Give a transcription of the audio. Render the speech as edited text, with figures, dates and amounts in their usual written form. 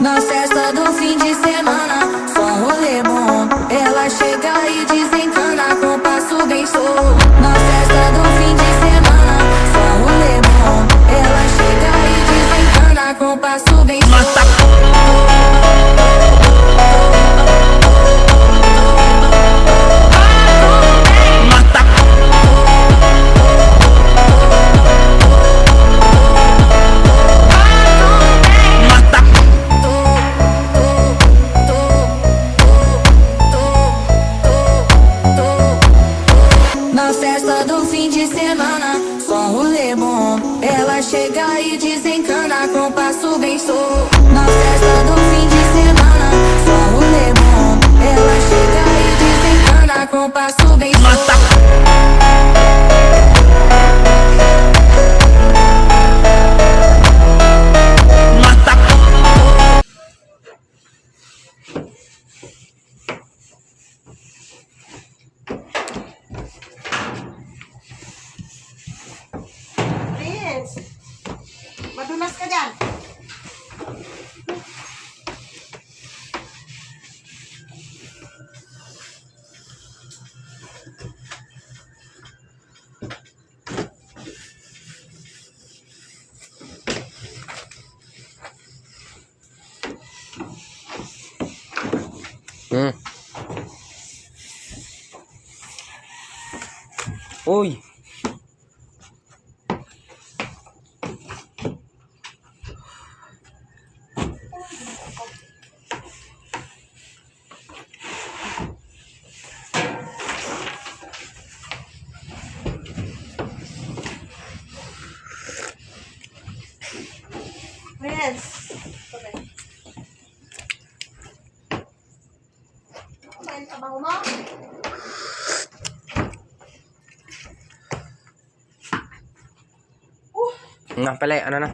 Na festa do fim de semana, só um rolê bom. Ela chega e desencana com passo bem solto. Na festa do fim de semana, só um rolê bom. Ela chega e desencana com passo bem solto. Na festa do fim de semana, só um rolê bom. Ela chega e desencana com passo bem solto. Na festa do fim de semana, só um rolê bom. Ela chega e desencana com passo bem solto. Prince, madulas ka dyan. Uy. Prince. Kumain ka ba mo? Na pala, ano na?